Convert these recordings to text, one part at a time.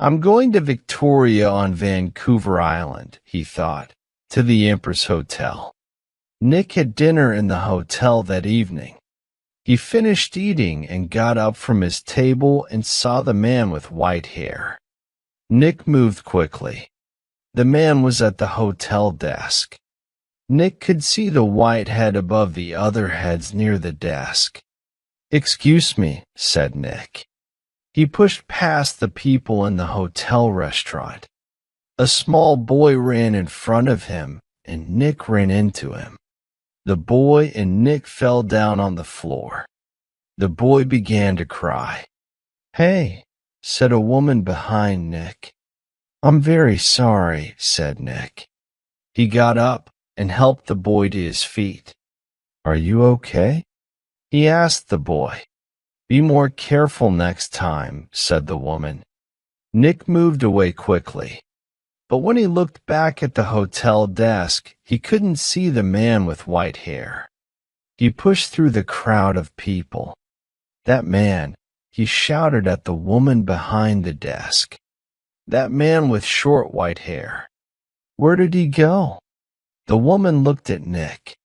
I'm going to Victoria on Vancouver Island, he thought, to the Empress Hotel. Nick had dinner in the hotel that evening. He finished eating and got up from his table and saw the man with white hair. Nick moved quickly. The man was at the hotel desk. Nick could see the white head above the other heads near the desk. "Excuse me," said Nick. He pushed past the people in the hotel restaurant. A small boy ran in front of him, and Nick ran into him. The boy and Nick fell down on the floor. The boy began to cry. "Hey," said a woman behind Nick. "I'm very sorry," said Nick. He got up and helped the boy to his feet. "Are you okay?" he asked the boy. "Be more careful next time," said the woman. Nick moved away quickly. But when he looked back at the hotel desk, he couldn't see the man with white hair. He pushed through the crowd of people. "That man," he shouted at the woman behind the desk. "That man with short white hair. Where did he go?" The woman looked at Nick.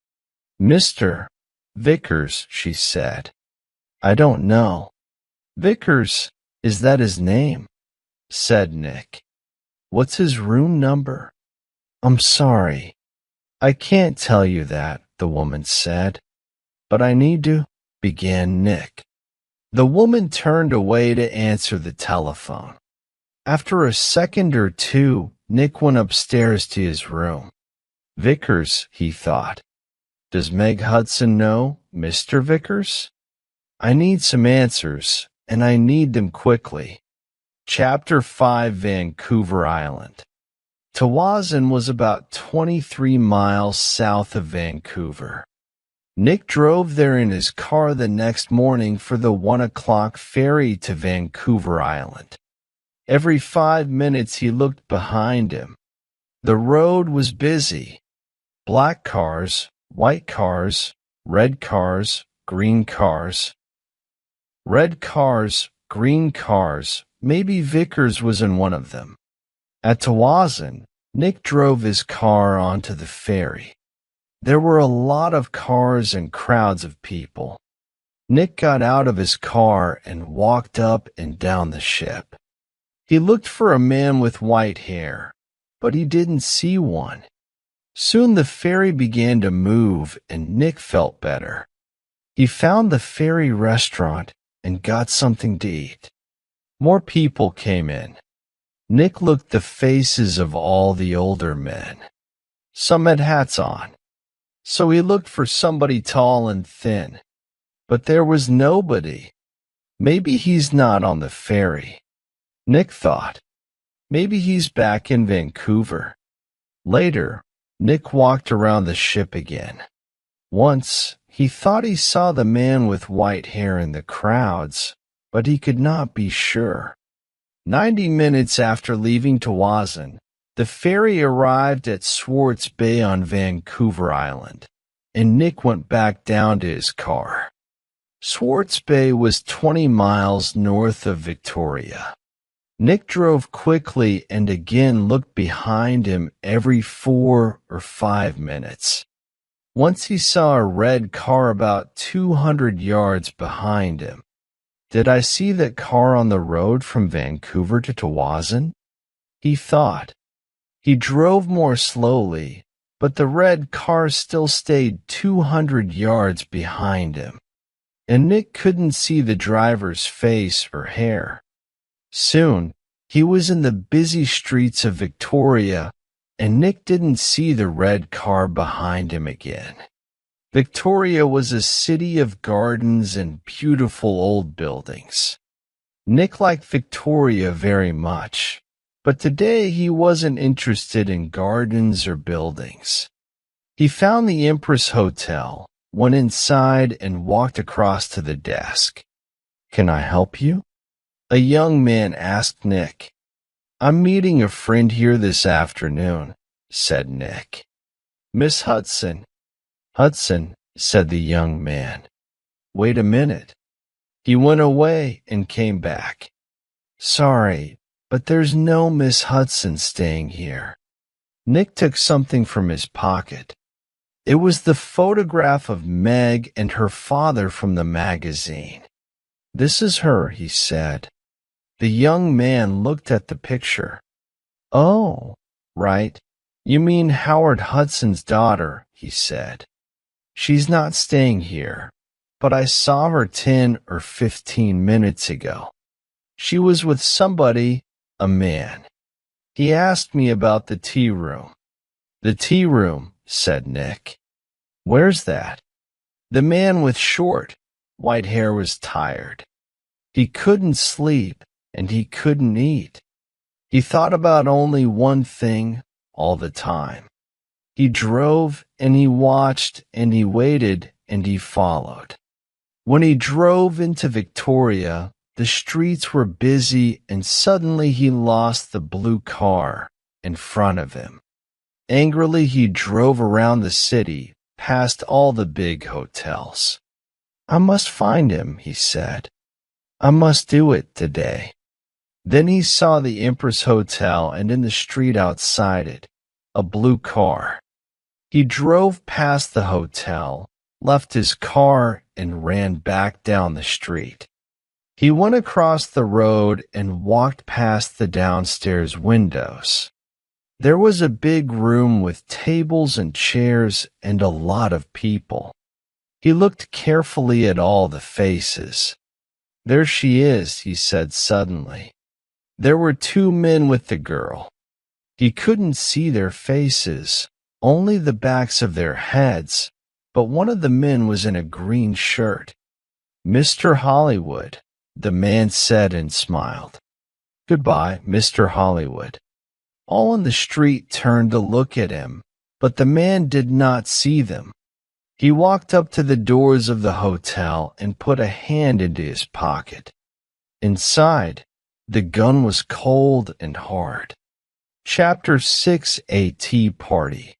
"Mr. Vickers," she said. "I don't know." "Vickers, is that his name?" said Nick. "What's his room number?" "I'm sorry. I can't tell you that," the woman said. "But I need to," began Nick. The woman turned away to answer the telephone. After a second or two, Nick went upstairs to his room. "Vickers," he thought. "Does Meg Hudson know Mr. Vickers? I need some answers, and I need them quickly." Chapter 5, Vancouver Island. Tawazun was about 23 miles south of Vancouver. Nick drove there in his car the next morning for the 1 o'clock ferry to Vancouver Island. Every 5 minutes he looked behind him. The road was busy. Black cars, white cars, red cars, green cars. Red cars, green cars, maybe Vickers was in one of them. At Tawazun, Nick drove his car onto the ferry. There were a lot of cars and crowds of people. Nick got out of his car and walked up and down the ship. He looked for a man with white hair, but he didn't see one. Soon the ferry began to move and Nick felt better. He found the ferry restaurant and got something to eat. More people came in. Nick looked at the faces of all the older men. Some had hats on, so he looked for somebody tall and thin. But there was nobody. Maybe he's not on the ferry, Nick thought. Maybe he's back in Vancouver. Later, Nick walked around the ship again. Once, he thought he saw the man with white hair in the crowds, but he could not be sure. 90 minutes after leaving Tawazun, the ferry arrived at Swartz Bay on Vancouver Island, and Nick went back down to his car. Swartz Bay was 20 miles north of Victoria. Nick drove quickly and again looked behind him every 4 or 5 minutes. Once he saw a red car about 200 yards behind him. "Did I see that car on the road from Vancouver to Tawazun?" he thought. He drove more slowly, but the red car still stayed 200 yards behind him, and Nick couldn't see the driver's face or hair. Soon, he was in the busy streets of Victoria, and Nick didn't see the red car behind him again. Victoria was a city of gardens and beautiful old buildings. Nick liked Victoria very much, but today he wasn't interested in gardens or buildings. He found the Empress Hotel, went inside, and walked across to the desk. "Can I help you?" a young man asked Nick. "I'm meeting a friend here this afternoon," said Nick. "Miss Hudson." "Hudson," said the young man. "Wait a minute." He went away and came back. "Sorry, but there's no Miss Hudson staying here. Nick took something from his pocket. It was the photograph of Meg and her father from the magazine. This is her, he said. The young man looked at the picture. Oh, right. You mean Howard Hudson's daughter, he said. She's not staying here, but I saw her 10 or 15 minutes ago. She was with somebody, a man. He asked me about the tea room. The tea room, said Nick. Where's that? The man with short, white hair was tired. He couldn't sleep and he couldn't eat. He thought about only one thing all the time. He drove and he watched and he waited and he followed. When he drove into Victoria, the streets were busy and suddenly he lost the blue car in front of him. Angrily, he drove around the city, past all the big hotels. I must find him, he said. I must do it today. Then he saw the Empress Hotel and in the street outside it, a blue car. He drove past the hotel, left his car, and ran back down the street. He went across the road and walked past the downstairs windows. There was a big room with tables and chairs and a lot of people. He looked carefully at all the faces. There she is, he said suddenly. There were two men with the girl. He couldn't see their faces, only the backs of their heads, but one of the men was in a green shirt. Mr. Hollywood, the man said and smiled. Goodbye, Mr. Hollywood. All on the street turned to look at him, but the man did not see them. He walked up to the doors of the hotel and put a hand into his pocket. Inside, the gun was cold and hard. Chapter 6: A Tea Party.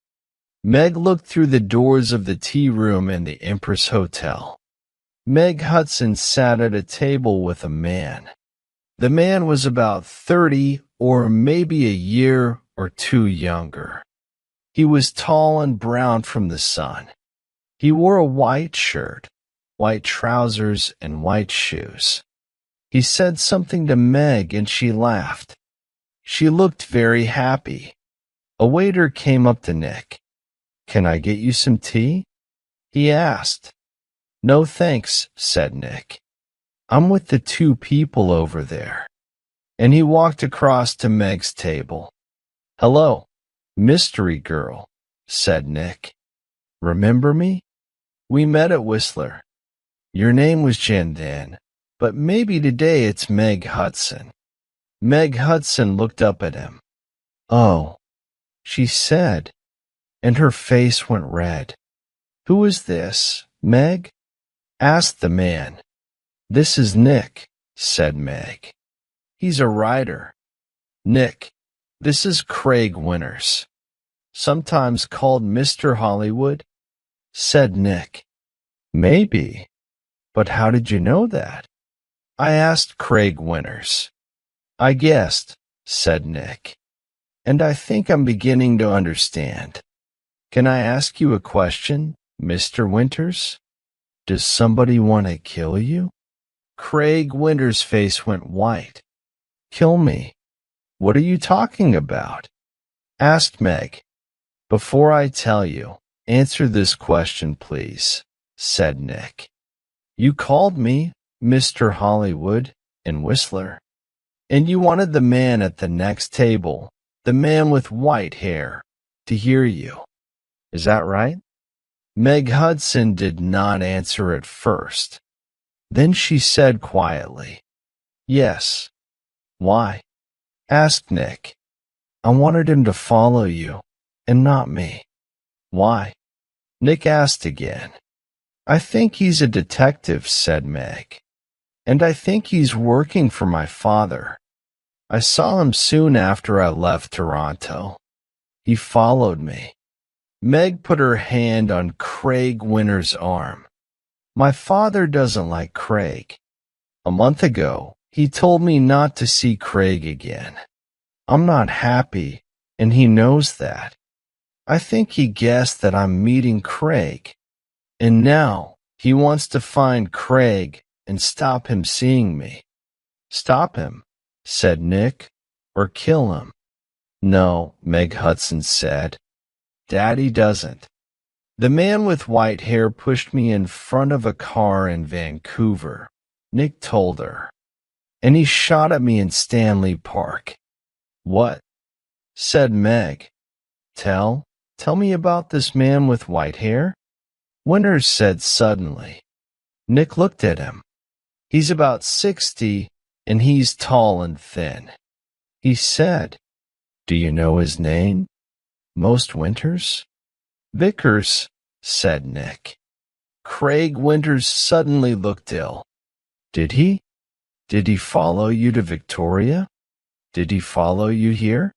Meg looked through the doors of the tea room in the Empress Hotel. Meg Hudson sat at a table with a man. The man was about 30 or maybe a year or two younger. He was tall and brown from the sun. He wore a white shirt, white trousers, and white shoes. He said something to Meg and she laughed. She looked very happy. A waiter came up to Nick. Can I get you some tea? He asked. No thanks, said Nick. I'm with the two people over there. And he walked across to Meg's table. Hello, mystery girl, said Nick. Remember me? We met at Whistler. Your name was Jen then, but maybe today it's Meg Hudson. Meg Hudson looked up at him. Oh, she said, and her face went red. Who is this, Meg? Asked the man. This is Nick, said Meg. He's a writer. Nick, this is Craig Winters, sometimes called Mr. Hollywood, said Nick. Maybe, but how did you know that? I asked Craig Winters. I guessed, said Nick, and I think I'm beginning to understand. Can I ask you a question, Mr. Winters? Does somebody want to kill you? Craig Winters' face went white. Kill me? What are you talking about? Asked Meg. Before I tell you, answer this question, please, said Nick. You called me Mr. Hollywood in Whistler, and you wanted the man at the next table, the man with white hair, to hear you. Is that right? Meg Hudson did not answer at first. Then she said quietly, Yes. Why? Asked Nick. I wanted him to follow you, and not me. Why? Nick asked again. I think he's a detective, said Meg. And I think he's working for my father. I saw him soon after I left Toronto. He followed me. Meg put her hand on Craig Winters' arm. My father doesn't like Craig. A month ago, He told me not to see Craig again. I'm not happy, and he knows that. I think he guessed that I'm meeting Craig, and now he wants to find Craig and stop him seeing me." "Stop him," said Nick, "or kill him." "No," Meg Hudson said. "Daddy doesn't. The man with white hair pushed me in front of a car in Vancouver," Nick told her, "and he shot at me in Stanley Park." "What?" said Meg. Tell me about this man with white hair," Winters said suddenly. Nick looked at him. "He's about 60, and he's tall and thin." He said, "Do you know his name, Most Winters?" "Vickers," said Nick. Craig Winters suddenly looked ill. Did he? Did he follow you to Victoria? Did he follow you here?"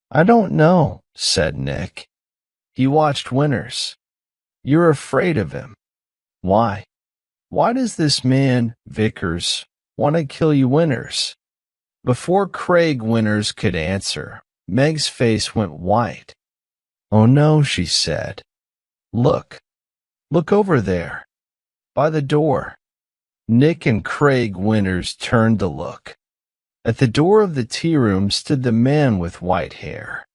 "I don't know," said Nick. He watched Winters. "You're afraid of him. Why? Why does this man, Vickers, want to kill you, Winters?" Before Craig Winters could answer, Meg's face went white. "Oh no," she said. Look over there, by the door." Nick and Craig Winters turned to look. At the door of the tea room stood the man with white hair.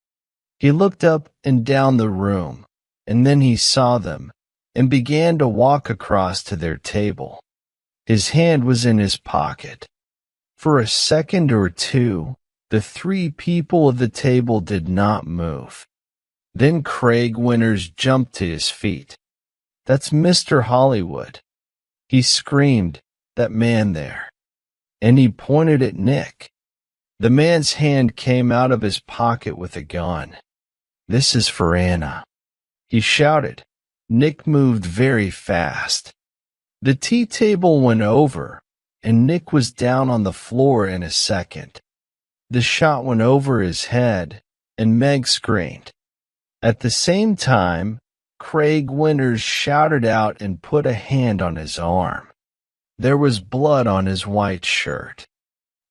He looked up and down the room, and then he saw them, and began to walk across to their table. His hand was in his pocket. For a second or two, the three people at the table did not move. Then Craig Winters jumped to his feet. "That's Mr. Hollywood," he screamed, "that man there." And he pointed at Nick. The man's hand came out of his pocket with a gun. "This is for Anna," he shouted. Nick moved very fast. The tea table went over, and Nick was down on the floor in a second. The shot went over his head, and Meg screamed. At the same time, Craig Winters shouted out and put a hand on his arm. There was blood on his white shirt.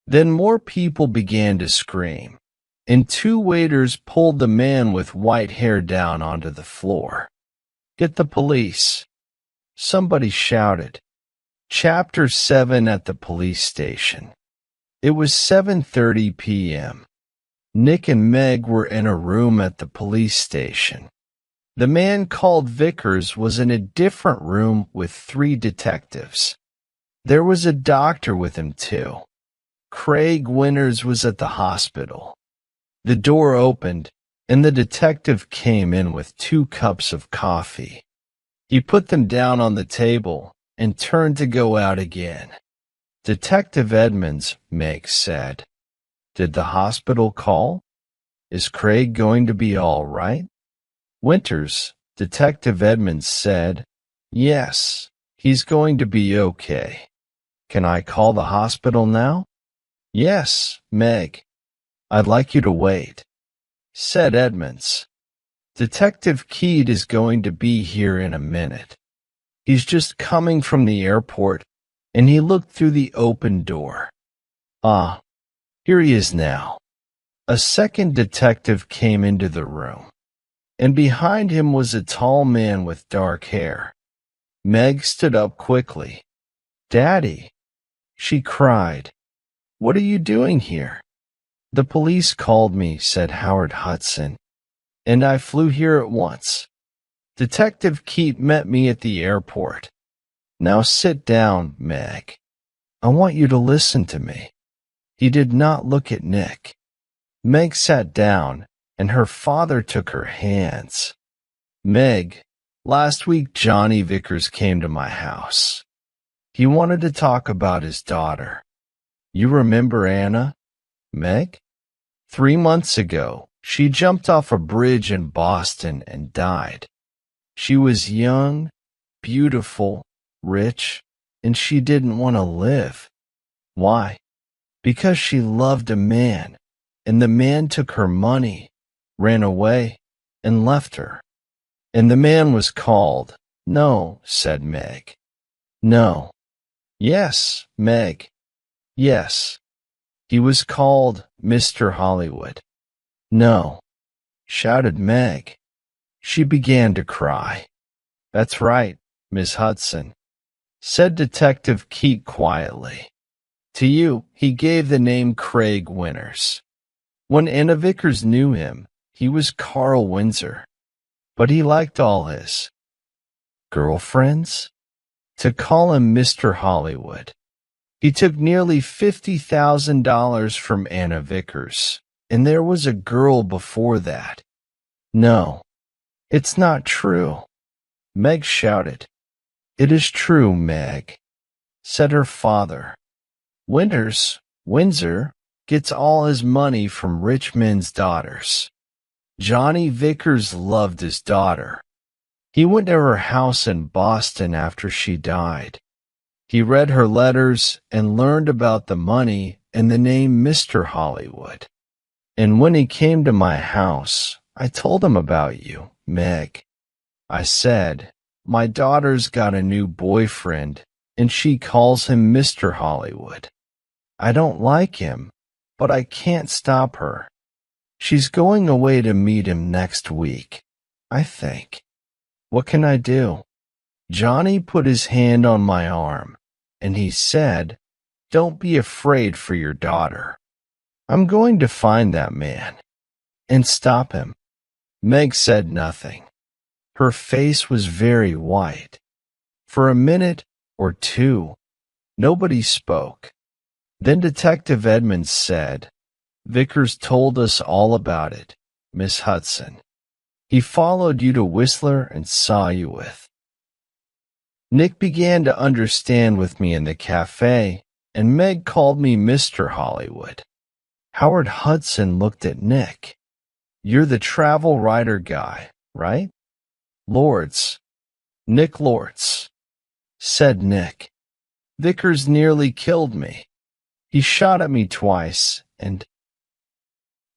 Then more people began to scream, and two waiters pulled the man with white hair down onto the floor. "Get the police," somebody shouted. Chapter 7 at the police station. It was 7:30 p.m. Nick and Meg were in a room at the police station. The man called Vickers was in a different room with 3 detectives. There was a doctor with him too. Craig Winters was at the hospital. The door opened, and the detective came in with 2 cups of coffee. He put them down on the table and turned to go out again. "Detective Edmonds," Meg said. "Did the hospital call? Is Craig going to be all right?" "Winters," Detective Edmonds said. "Yes, he's going to be okay. Can I call the hospital now?" "Yes, Meg. I'd like you to wait," said Edmonds. "Detective Keed is going to be here in a minute. He's just coming from the airport," and he looked through the open door. "Ah, here he is now." A second detective came into the room, and behind him was a tall man with dark hair. Meg stood up quickly. "Daddy," she cried. "What are you doing here?" "The police called me," said Howard Hudson, "and I flew here at once. Detective Keat met me at the airport. Now sit down, Meg. I want you to listen to me." He did not look at Nick. Meg sat down, and her father took her hands. "Meg, last week Johnny Vickers came to my house. He wanted to talk about his daughter. You remember Anna, Meg? 3 months ago, she jumped off a bridge in Boston and died. She was young, beautiful, rich, and she didn't want to live. Why? Because she loved a man, and the man took her money, ran away, and left her. And the man was called." "No," said Meg. "No." "Yes, Meg. Yes, he was called Mr. Hollywood. No, shouted Meg. She began to cry. That's right, Miss Hudson, said Detective Keat quietly. To you, he gave the name Craig Winters. When Anna Vickers knew him, he was Carl Windsor, but he liked all his girlfriends to call him Mr. Hollywood. He took nearly $50,000 from Anna Vickers, and there was a girl before that. No, it's not true, Meg shouted. It is true, Meg, said her father. Windsor, gets all his money from rich men's daughters. Johnny Vickers loved his daughter. He went to her house in Boston after she died. He read her letters and learned about the money and the name Mr. Hollywood. And when he came to my house, I told him about you, Meg. I said, my daughter's got a new boyfriend, and she calls him Mr. Hollywood. I don't like him, but I can't stop her. She's going away to meet him next week, I think. What can I do? Johnny put his hand on my arm, and he said, don't be afraid for your daughter. I'm going to find that man and stop him. Meg said nothing. Her face was very white. For a minute or two, nobody spoke. Then Detective Edmonds said, Vickers told us all about it, Miss Hudson. He followed you to Whistler and saw you with. Nick began to understand with me in the cafe, and Meg called me Mr. Hollywood. Howard Hudson looked at Nick. You're the travel writer guy, right? Lords. Nick Lords, said Nick. Vickers nearly killed me. He shot at me twice,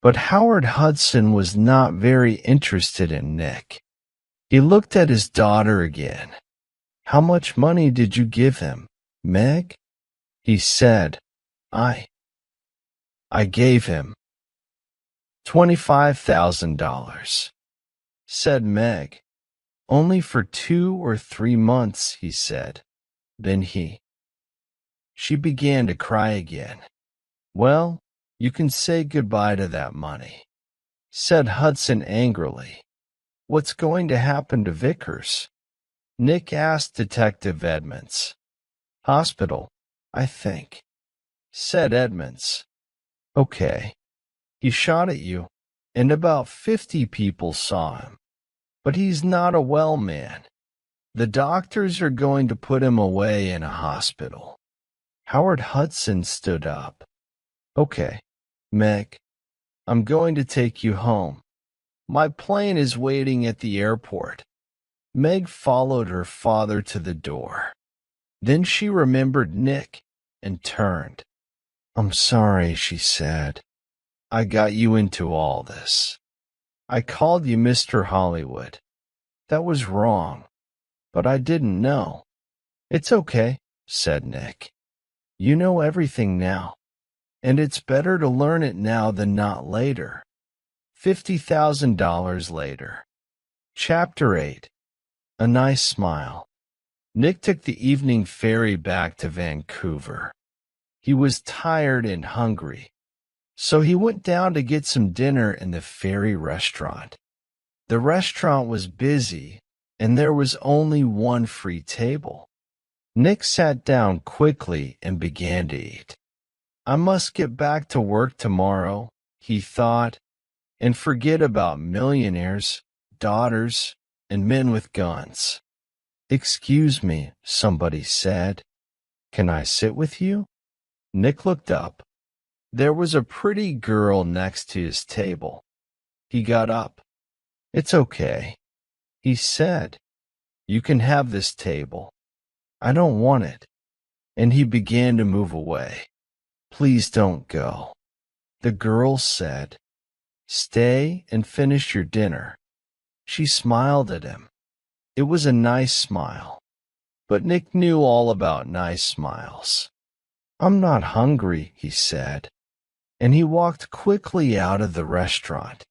But Howard Hudson was not very interested in Nick. He looked at his daughter again. How much money did you give him, Meg? He said, I gave him $25,000, said Meg. Only for 2 or 3 months, he said. Then She began to cry again. Well, you can say goodbye to that money, said Hudson angrily. What's going to happen to Vickers? Nick asked Detective Edmonds. Hospital, I think, said Edmonds. Okay. He shot at you, and about 50 people saw him. But he's not a well man. The doctors are going to put him away in a hospital. Howard Hudson stood up. Okay, Meg, I'm going to take you home. My plane is waiting at the airport. Meg followed her father to the door. Then she remembered Nick and turned. I'm sorry, she said. I got you into all this. I called you Mr. Hollywood. That was wrong, but I didn't know. It's okay, said Nick. You know everything now, and it's better to learn it now than not later. $50,000 later. Chapter 8. A Nice Smile. Nick took the evening ferry back to Vancouver. He was tired and hungry, so he went down to get some dinner in the ferry restaurant. The restaurant was busy, and there was only one free table. Nick sat down quickly and began to eat. I must get back to work tomorrow, he thought, and forget about millionaires, daughters, and men with guns. Excuse me, somebody said. Can I sit with you? Nick looked up. There was a pretty girl next to his table. He got up. It's okay, he said. You can have this table. I don't want it. And he began to move away. Please don't go. The girl said, Stay and finish your dinner. She smiled at him. It was a nice smile, but Nick knew all about nice smiles. I'm not hungry, he said, and he walked quickly out of the restaurant.